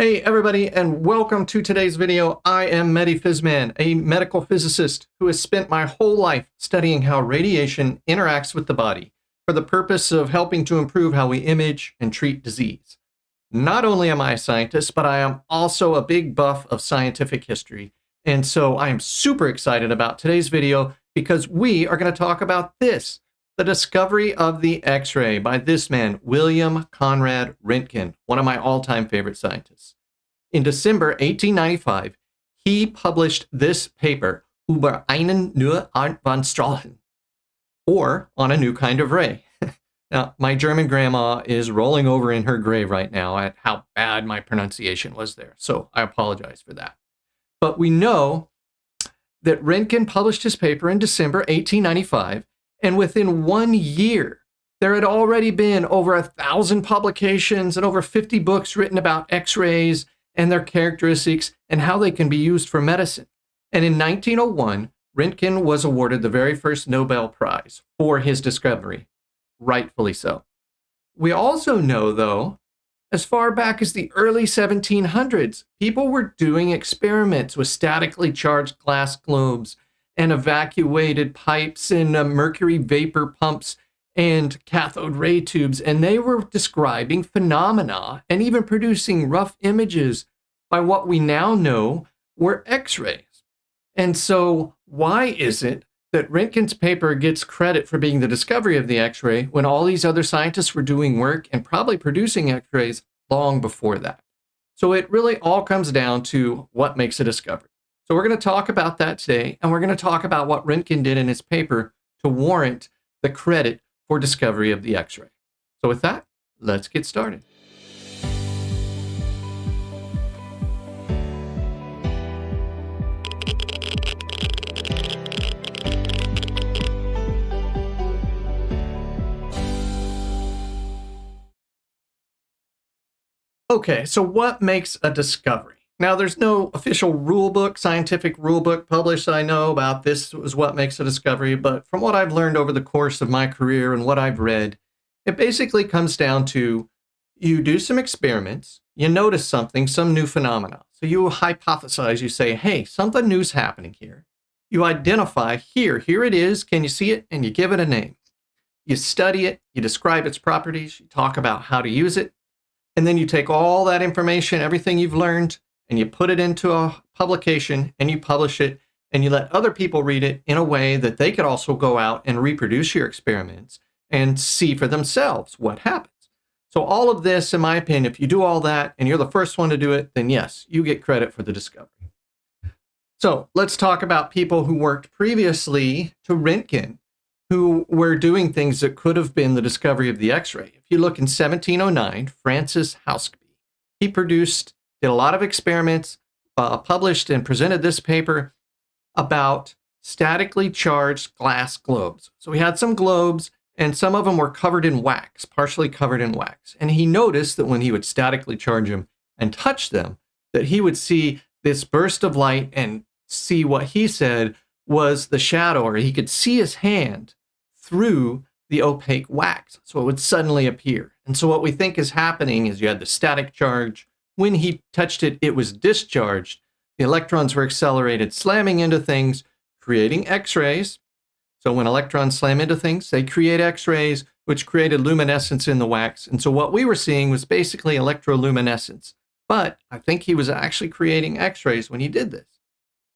Hey everybody, and welcome to today's video. I am MediPhysMan, a medical physicist who has spent my whole life studying how radiation interacts with the body for the purpose of helping to improve how we image and treat disease. Not only am I a scientist, but I am also a big buff of scientific history. And so I am super excited about today's video because we are going to talk about this, the discovery of the X-ray by this man, William Conrad Röntgen, one of my all-time favorite scientists. In December 1895, he published this paper, Über einen neuen Art von Strahlen, or on a new kind of ray. Now, my German grandma is rolling over in her grave right now at how bad my pronunciation was there, so I apologize for that. But we know that Röntgen published his paper in December 1895, and within 1 year, there had already been over 1,000 publications and over 50 books written about X-rays and their characteristics and how they can be used for medicine. And in 1901, Röntgen was awarded the very first Nobel Prize for his discovery, rightfully so. We also know, though, as far back as the early 1700s, people were doing experiments with statically charged glass globes and evacuated pipes and mercury vapor pumps and cathode ray tubes, and they were describing phenomena and even producing rough images by what we now know were X-rays. And so why is it that Röntgen's paper gets credit for being the discovery of the X-ray when all these other scientists were doing work and probably producing X-rays long before that? So it really all comes down to what makes a discovery. So we're going to talk about that today, and we're going to talk about what Röntgen did in his paper to warrant the credit for discovery of the X-ray. So with that, let's get started. Okay, so what makes a discovery? Now, there's no official rule book, scientific rule book published I know about this is what makes a discovery, but from what I've learned over the course of my career and what I've read, it basically comes down to you do some experiments, you notice something, some new phenomena. So you hypothesize, you say, hey, something new's happening here. You identify, here it is, can you see it? And you give it a name. You study it, you describe its properties, you talk about how to use it, and then you take all that information, everything you've learned, and you put it into a publication and you publish it and you let other people read it in a way that they could also go out and reproduce your experiments and see for themselves what happens. So all of this, in my opinion, if you do all that and you're the first one to do it, then yes, you get credit for the discovery. So let's talk about people who worked previously to Röntgen, who were doing things that could have been the discovery of the X-ray. If you look in 1709, Francis Houseby, he did a lot of experiments, published and presented this paper about statically charged glass globes. So he had some globes, and some of them were covered in wax, partially covered in wax. And he noticed that when he would statically charge them and touch them, that he would see this burst of light and see what he said was the shadow, or he could see his hand through the opaque wax. So it would suddenly appear. And so what we think is happening is you had the static charge. When he touched it, it was discharged. The electrons were accelerated, slamming into things, creating X-rays. So when electrons slam into things, they create X-rays, which created luminescence in the wax. And so what we were seeing was basically electroluminescence. But I think he was actually creating X-rays when he did this.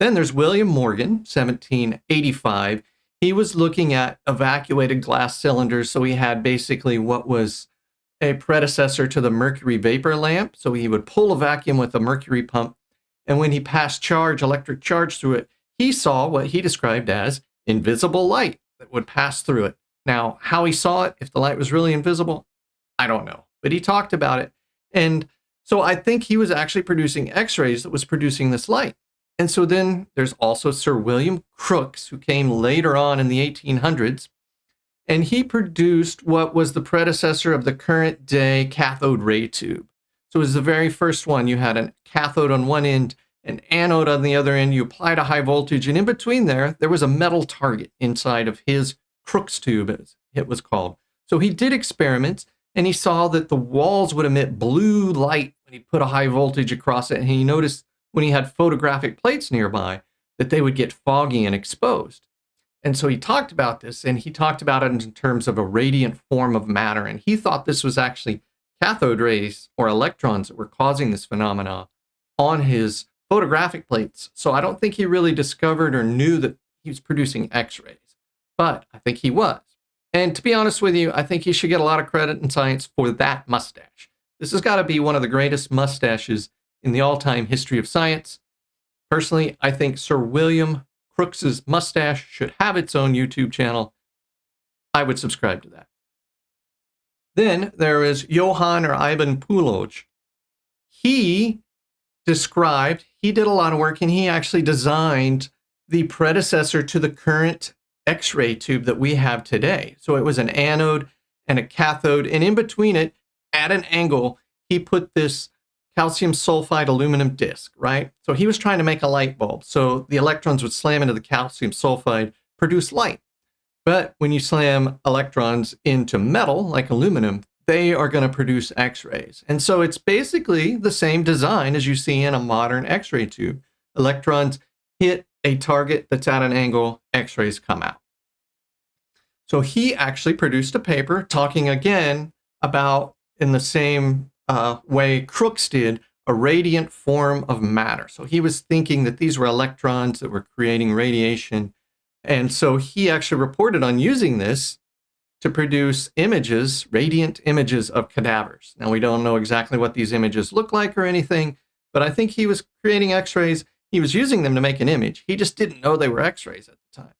Then there's William Morgan, 1785. He was looking at evacuated glass cylinders. So he had basically what was a predecessor to the mercury vapor lamp. So he would pull a vacuum with a mercury pump. And when he passed electric charge through it, he saw what he described as invisible light that would pass through it. Now, how he saw it, if the light was really invisible, I don't know. But he talked about it. And so I think he was actually producing X-rays that was producing this light. And so then there's also Sir William Crookes, who came later on in the 1800s. And he produced what was the predecessor of the current day cathode ray tube. So it was the very first one. You had a cathode on one end, an anode on the other end. You applied a high voltage, and in between there was a metal target inside of his Crookes tube, as it was called. So he did experiments, and he saw that the walls would emit blue light when and he put a high voltage across it, and he noticed when he had photographic plates nearby that they would get foggy and exposed. And so he talked about this, and he talked about it in terms of a radiant form of matter, and he thought this was actually cathode rays or electrons that were causing this phenomena on his photographic plates. So I don't think he really discovered or knew that he was producing X-rays, but I think he was. And to be honest with you, I think he should get a lot of credit in science for that mustache. This has got to be one of the greatest mustaches in the all-time history of science. Personally, I think Sir William Crookes's mustache should have its own YouTube channel. I would subscribe to that. Then there is Johann or Ivan Puloj. He did a lot of work, and he actually designed the predecessor to the current X-ray tube that we have today. So it was an anode and a cathode, and in between it, at an angle, he put this calcium sulfide aluminum disc, right? So he was trying to make a light bulb. So the electrons would slam into the calcium sulfide, produce light. But when you slam electrons into metal, like aluminum, they are going to produce X-rays. And so it's basically the same design as you see in a modern X-ray tube. Electrons hit a target that's at an angle, X-rays come out. So he actually produced a paper talking again about, in the same way Crookes did, a radiant form of matter. So he was thinking that these were electrons that were creating radiation. And so he actually reported on using this to produce images, radiant images of cadavers. Now, we don't know exactly what these images look like or anything, but I think he was creating X-rays. He was using them to make an image. He just didn't know they were X-rays at the time.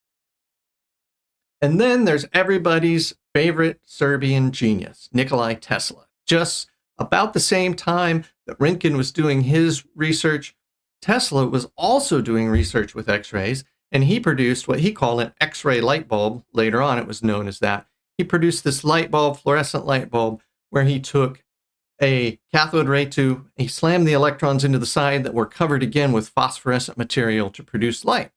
And then there's everybody's favorite Serbian genius, Nikola Tesla. Just about the same time that Röntgen was doing his research, Tesla was also doing research with X-rays, and he produced what he called an X-ray light bulb. Later on, it was known as that. He produced this light bulb, fluorescent light bulb, where he took a cathode ray tube, he slammed the electrons into the side that were covered again with phosphorescent material to produce light.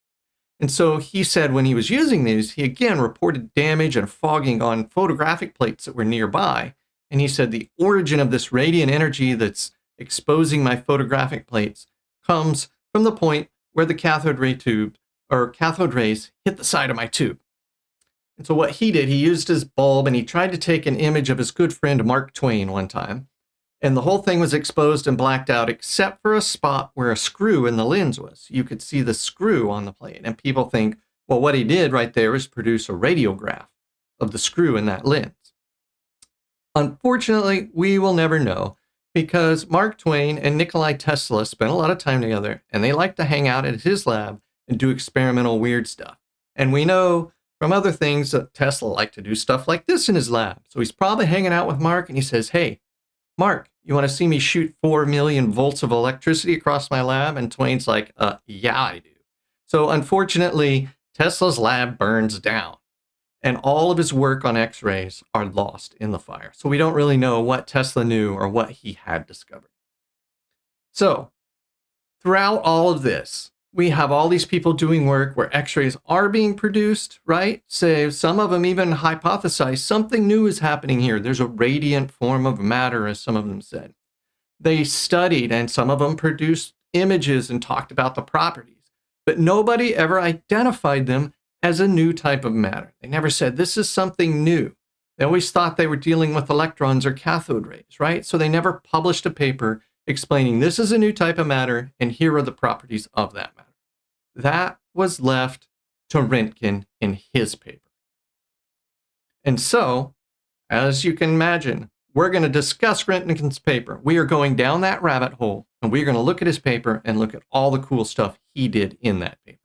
And so he said when he was using these, he again reported damage and fogging on photographic plates that were nearby. And he said the origin of this radiant energy that's exposing my photographic plates comes from the point where the cathode ray tube or cathode rays hit the side of my tube. And so what he did, he used his bulb and he tried to take an image of his good friend Mark Twain one time. And the whole thing was exposed and blacked out except for a spot where a screw in the lens was. You could see the screw on the plate. And people think, well, what he did right there is produce a radiograph of the screw in that lens. Unfortunately, we will never know because Mark Twain and Nikola Tesla spent a lot of time together and they liked to hang out at his lab and do experimental weird stuff. And we know from other things that Tesla liked to do stuff like this in his lab. So he's probably hanging out with Mark and he says, hey, Mark, you want to see me shoot 4 million volts of electricity across my lab? And Twain's like, yeah, I do. So unfortunately, Tesla's lab burns down and all of his work on X-rays are lost in the fire. So we don't really know what Tesla knew or what he had discovered. So throughout all of this, we have all these people doing work where X-rays are being produced, right? So some of them even hypothesize something new is happening here. There's a radiant form of matter, as some of them said. They studied, and some of them produced images and talked about the properties, but nobody ever identified them as a new type of matter. They never said, this is something new. They always thought they were dealing with electrons or cathode rays, right? So they never published a paper explaining this is a new type of matter, and here are the properties of that matter. That was left to Röntgen in his paper. And so, as you can imagine, we're going to discuss Röntgen's paper. We are going down that rabbit hole, and we're going to look at his paper and look at all the cool stuff he did in that paper.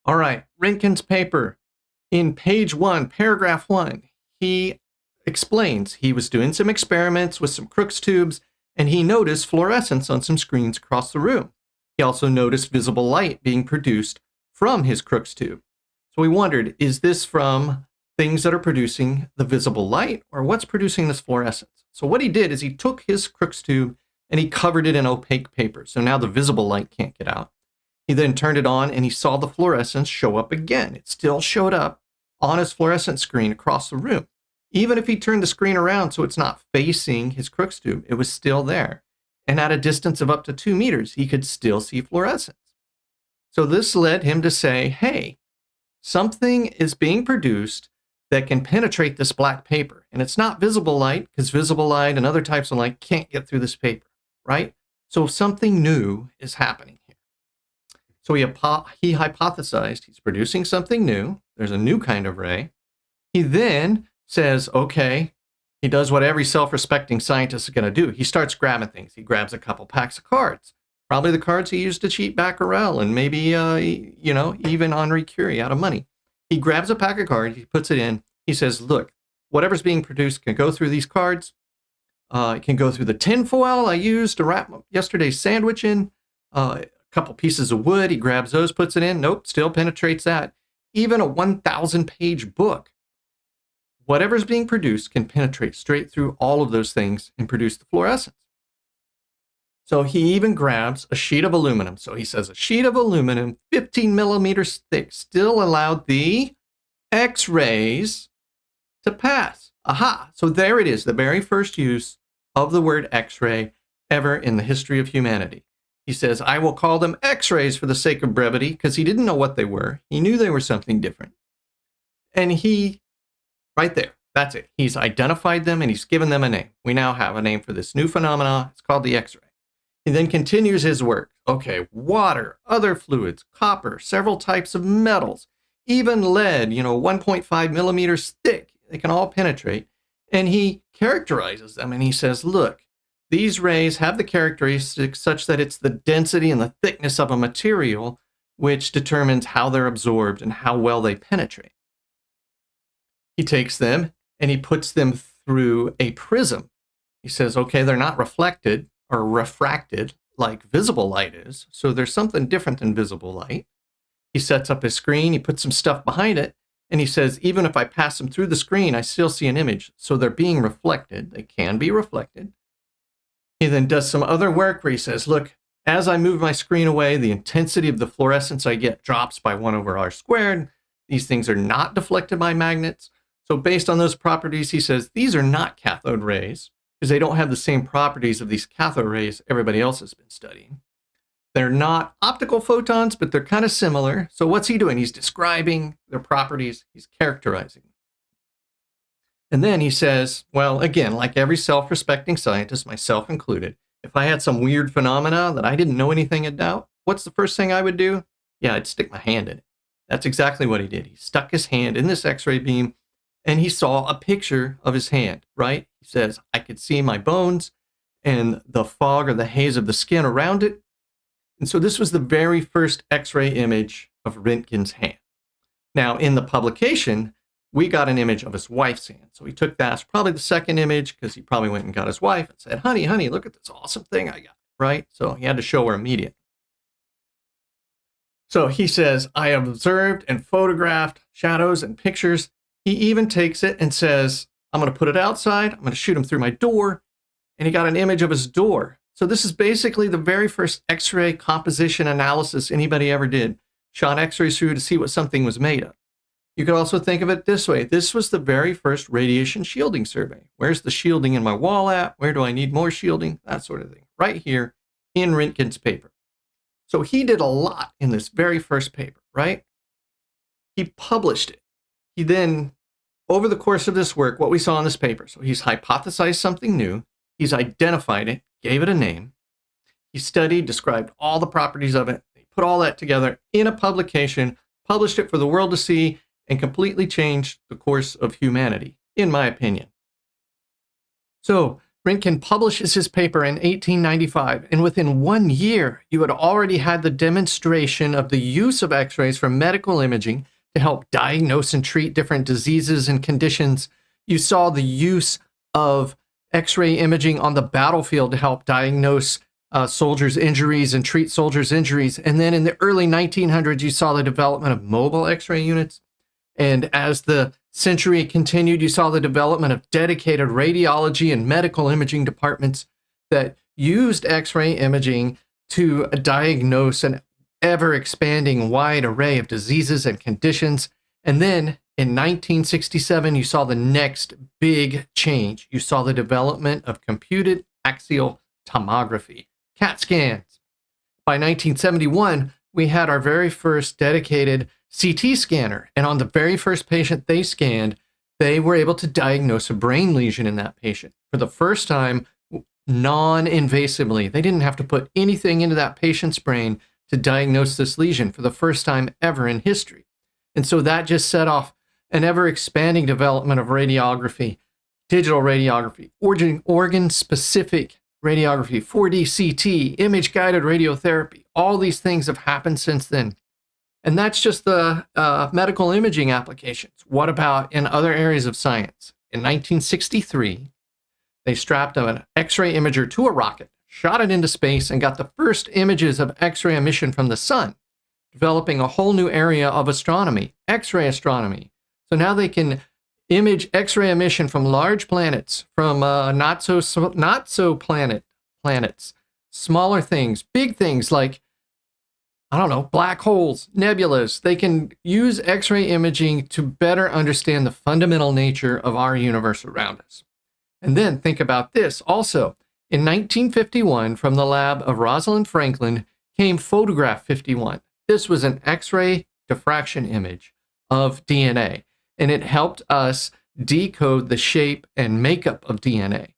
All right, Röntgen's paper. In page 1, paragraph 1, he explains he was doing some experiments with some Crookes tubes, and he noticed fluorescence on some screens across the room. He also noticed visible light being produced from his Crookes tube. So we wondered, is this from things that are producing the visible light, or what's producing this fluorescence? So what he did is he took his Crookes tube and he covered it in opaque paper. So now the visible light can't get out. He then turned it on and he saw the fluorescence show up again. It still showed up on his fluorescent screen across the room, Even if he turned the screen around so it's not facing his Crookes tube, it was still there. And at a distance of up to 2 meters, he could still see fluorescence. So this led him to say, hey, something is being produced that can penetrate this black paper. And it's not visible light, because visible light and other types of light can't get through this paper, right? So something new is happening here. So he hypothesized he's producing something new. There's a new kind of ray. He then says, okay, he does what every self-respecting scientist is going to do. He starts grabbing things. He grabs a couple packs of cards, probably the cards he used to cheat Baccarat and maybe, even Henri Curie out of money. He grabs a pack of cards, he puts it in. He says, look, whatever's being produced can go through these cards. It can go through the tinfoil I used to wrap yesterday's sandwich in. A couple pieces of wood, he grabs those, puts it in. Nope, still penetrates that. Even a 1,000-page book. Whatever's being produced can penetrate straight through all of those things and produce the fluorescence. So he even grabs a sheet of aluminum. So he says a sheet of aluminum, 15 millimeters thick, still allowed the X-rays to pass. Aha! So there it is, the very first use of the word X-ray ever in the history of humanity. He says, I will call them X-rays for the sake of brevity, because he didn't know what they were. He knew they were something different. And he, right there, that's it. He's identified them and he's given them a name. We now have a name for this new phenomena. It's called the X-ray. He then continues his work. Okay, water, other fluids, copper, several types of metals, even lead, 1.5 millimeters thick. They can all penetrate. And he characterizes them and he says, look, these rays have the characteristics such that it's the density and the thickness of a material which determines how they're absorbed and how well they penetrate. He takes them and he puts them through a prism. He says, okay, they're not reflected or refracted like visible light is. So there's something different than visible light. He sets up his screen, he puts some stuff behind it, and he says, even if I pass them through the screen, I still see an image. So they're being reflected. They can be reflected. He then does some other work where he says, look, as I move my screen away, the intensity of the fluorescence I get drops by 1/r². These things are not deflected by magnets. So based on those properties, he says, these are not cathode rays because they don't have the same properties of these cathode rays everybody else has been studying. They're not optical photons, but they're kind of similar. So what's he doing? He's describing their properties. He's characterizing them. And then he says, well, again, like every self-respecting scientist, myself included, if I had some weird phenomena that I didn't know anything about, what's the first thing I would do? Yeah, I'd stick my hand in it. That's exactly what he did. He stuck his hand in this X-ray beam and he saw a picture of his hand, right? He says, I could see my bones and the fog or the haze of the skin around it. And so this was the very first X-ray image of Röntgen's hand. Now, in the publication, we got an image of his wife's hand. So he took that as probably the second image because he probably went and got his wife and said, honey, look at this awesome thing I got, right? So he had to show her immediately. So he says, I have observed and photographed shadows and pictures. He even takes it and says, I'm going to put it outside. I'm going to shoot him through my door. And he got an image of his door. So this is basically the very first X-ray composition analysis anybody ever did. Shot X-rays through to see what something was made of. You could also think of it this way. This was the very first radiation shielding survey. Where's the shielding in my wall at? Where do I need more shielding? That sort of thing. Right here in Röntgen's paper. So he did a lot in this very first paper, right? He published it. He then, over the course of this work, what we saw in this paper, so he's hypothesized something new. He's identified it, gave it a name. He studied, described all the properties of it. He put all that together in a publication, published it for the world to see, and completely changed the course of humanity, in my opinion. So Röntgen publishes his paper in 1895, and within 1 year, you had already had the demonstration of the use of X-rays for medical imaging to help diagnose and treat different diseases and conditions. You saw the use of X-ray imaging on the battlefield to help diagnose soldiers' injuries and treat soldiers' injuries. And then in the early 1900s, you saw the development of mobile X-ray units. And as the century continued, you saw the development of dedicated radiology and medical imaging departments that used X-ray imaging to diagnose an ever-expanding wide array of diseases and conditions. And then In 1967, you saw the next big change. You saw the development of computed axial tomography, CAT scans. By 1971, we had our very first dedicated CT scanner. And on the very first patient they scanned, they were able to diagnose a brain lesion in that patient. For the first time, non-invasively. They didn't have to put anything into that patient's brain to diagnose this lesion for the first time ever in history. And so that just set off an ever-expanding development of radiography, digital radiography, organ-specific radiography, 4D CT, image-guided radiotherapy. All these things have happened since then. And that's just the medical imaging applications. What about in other areas of science? In 1963, they strapped an X-ray imager to a rocket, shot it into space, and got the first images of X-ray emission from the sun, developing a whole new area of astronomy, X-ray astronomy. So now they can image X-ray emission from large planets, from not so planets, smaller things, big things like, I don't know, black holes, nebulas. They can use X-ray imaging to better understand the fundamental nature of our universe around us. And then think about this also. In 1951, from the lab of Rosalind Franklin came photograph 51. This was an X-ray diffraction image of DNA, and it helped us decode the shape and makeup of DNA.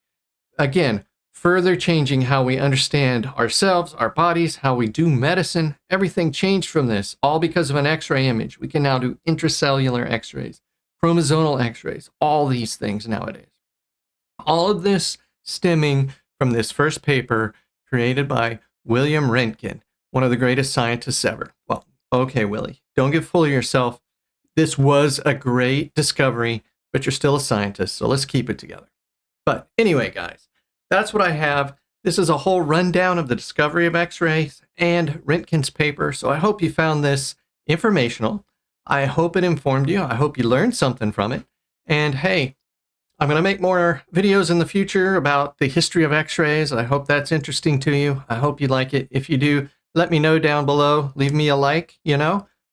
Again, further changing how we understand ourselves, our bodies, how we do medicine. Everything changed from this, all because of an X-ray image. We can now do intracellular X-rays, chromosomal X-rays, all these things nowadays. All of this stemming from this first paper created by William Röntgen, one of the greatest scientists ever. Well, okay, Willie, don't get full of yourself. This was a great discovery, but you're still a scientist, so let's keep it together. But anyway, guys, that's what I have. This is a whole rundown of the discovery of X-rays and Röntgen's paper, so I hope you found this informational. I hope it informed you. I hope you learned something from it. And hey, I'm going to make more videos in the future about the history of X-rays. I hope that's interesting to you. I hope you like it. If you do, let me know down below. Leave me a like,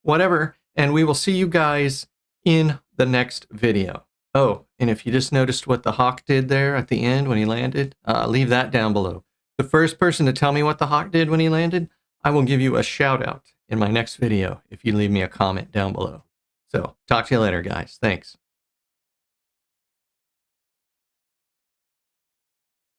whatever. And we will see you guys in the next video. Oh, and if you just noticed what the hawk did there at the end when he landed, leave that down below. The first person to tell me what the hawk did when he landed, I will give you a shout out in my next video if you leave me a comment down below. So talk to you later, guys. Thanks.